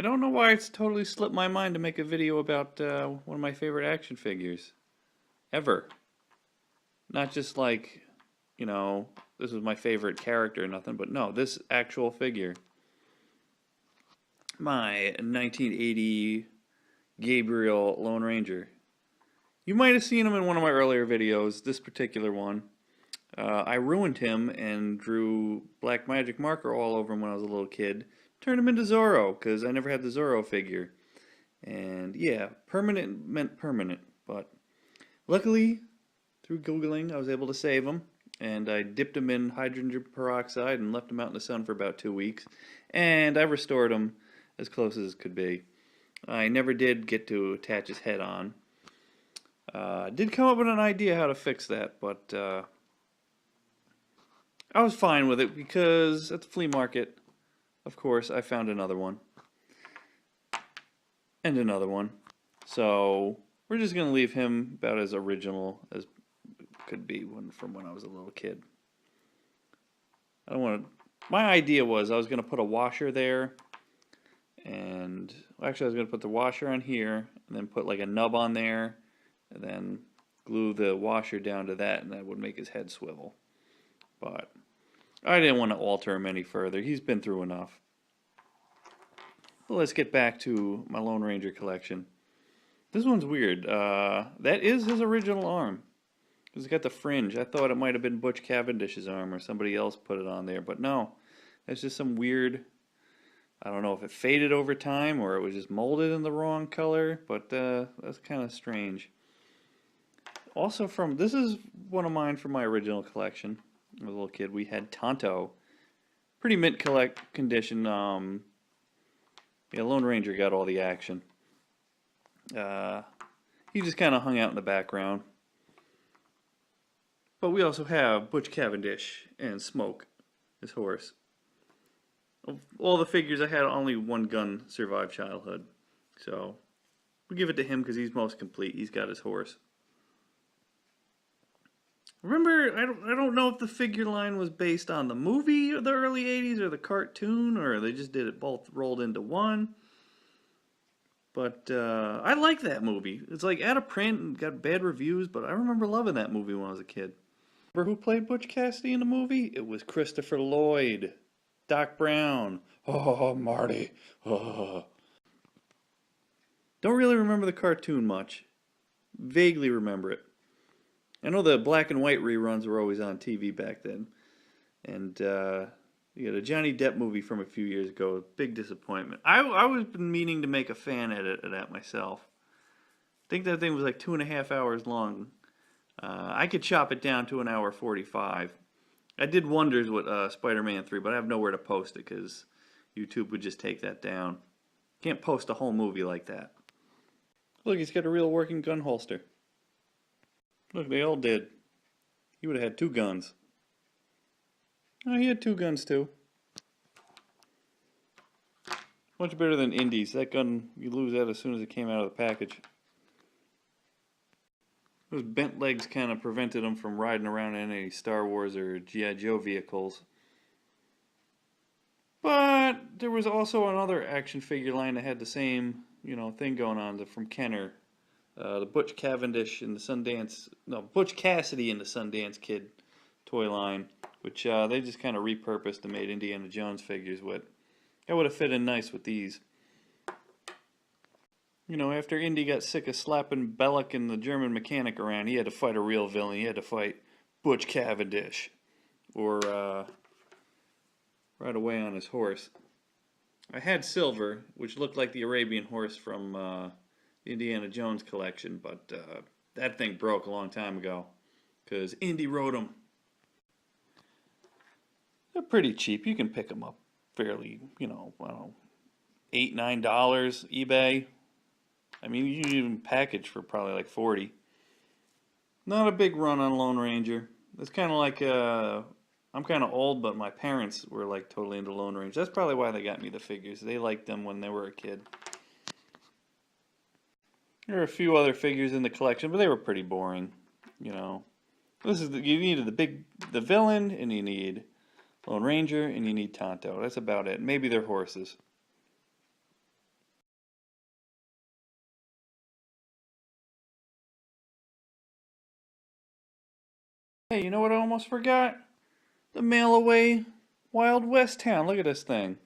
I don't know why it's totally slipped my mind to make a video about one of my favorite action figures. Ever. Not just like, this was my favorite character or nothing, but no, this actual figure. My 1980 Gabriel Lone Ranger. You might have seen him in one of my earlier videos, this particular one. I ruined him and drew black magic marker all over him when I was a little kid. Turned him into Zorro, because I never had the Zorro figure. And yeah, permanent meant permanent. But luckily, through Googling, I was able to save him. And I dipped him in hydrogen peroxide and left him out in the sun for about 2 weeks. And I restored him as close as could be. I never did get to attach his head on. Did come up with an idea how to fix that, but I was fine with it because at the flea market, of course, I found another one. And another one. So we're just going to leave him about as original as could be from when I was a little kid. I don't want to... My idea was I was going to put a washer there. And actually I was going to put the washer on here and then put like a nub on there. And then glue the washer down to that, and that would make his head swivel. But I didn't want to alter him any further. He's been through enough. But let's get back to my Lone Ranger collection. This one's weird. That is his original arm. It's got the fringe. I thought it might have been Butch Cavendish's arm or somebody else put it on there. But no, it's just some weird... I don't know if it faded over time or it was just molded in the wrong color. But that's kind of strange. Also this is one of mine from my original collection. As a little kid, we had Tonto. Pretty mint condition. Lone Ranger got all the action. He just kind of hung out in the background. But we also have Butch Cavendish and Smoke, his horse. Of all the figures I had, only one gun survived childhood. So, we'll give it to him because he's most complete. He's got his horse. Remember, I don't know if the figure line was based on the movie of the early 80s or the cartoon, or they just did it both rolled into one. But I like that movie. It's like out of print and got bad reviews, but I remember loving that movie when I was a kid. Remember who played Butch Cassidy in the movie? It was Christopher Lloyd. Doc Brown. Oh, Marty. Oh. Don't really remember the cartoon much. Vaguely remember it. I know the black and white reruns were always on TV back then. And the Johnny Depp movie from a few years ago, big disappointment. I was been meaning to make a fan edit of that myself. I think that thing was like 2.5 hours long. I could chop it down to 1:45. I did wonders with Spider-Man 3, but I have nowhere to post it because YouTube would just take that down. Can't post a whole movie like that. Look, he's got a real working gun holster. Look, they all did. He would have had 2 guns. Oh, he had 2 guns too. Much better than Indy's. That gun, you lose that as soon as it came out of the package. Those bent legs kind of prevented him from riding around in any Star Wars or G.I. Joe vehicles. But there was also another action figure line that had the same, thing going on from Kenner. The Butch Cavendish and the Butch Cassidy and the Sundance Kid toy line, which they just kind of repurposed and made Indiana Jones figures with. That would have fit in nice with these. After Indy got sick of slapping Bellick and the German mechanic around, he had to fight a real villain. He had to fight Butch Cavendish, or ride away on his horse. I had Silver, which looked like the Arabian horse from the Indiana Jones collection, but that thing broke a long time ago because Indy rode them. They're pretty cheap. You can pick them up fairly, I don't know, $8, $9 eBay. I mean, you can even package for probably like 40. Not a big run on Lone Ranger. It's kind of like I'm kind of old, but my parents were like totally into Lone Ranger. That's probably why they got me the figures. They liked them when they were a kid. There are a few other figures in the collection, but they were pretty boring. This is you needed the villain, and you need Lone Ranger, and you need Tonto. That's about it. Maybe they're horses. Hey, you know what I almost forgot? The mail away Wild West town. Look at this thing.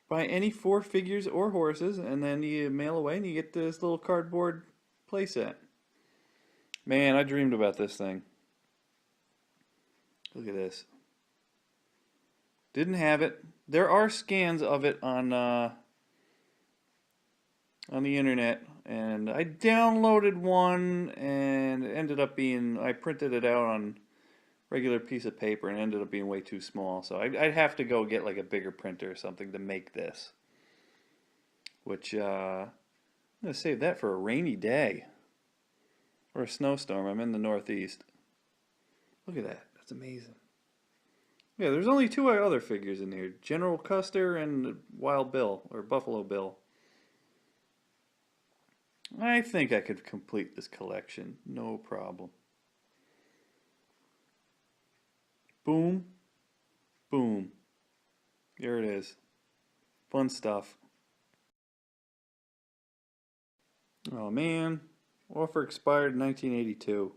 Buy any 4 figures or horses, and then you mail away and you get this little cardboard playset. Man, I dreamed about this thing. Look at this. Didn't have it. There are scans of it on the internet, and I downloaded one, and it ended up being, I printed it out on regular piece of paper and it ended up being way too small. So I'd have to go get like a bigger printer or something to make this. Which I'm gonna save that for a rainy day or a snowstorm. I'm in the Northeast. Look at that. That's amazing. Yeah, there's only 2 other figures in here: General Custer and Wild Bill or Buffalo Bill. I think I could complete this collection, no problem. Boom, boom. There it is. Fun stuff. Oh man, offer expired in 1982.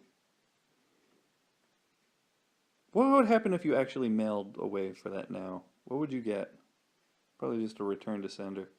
What would happen if you actually mailed away for that now? What would you get? Probably just a return to sender.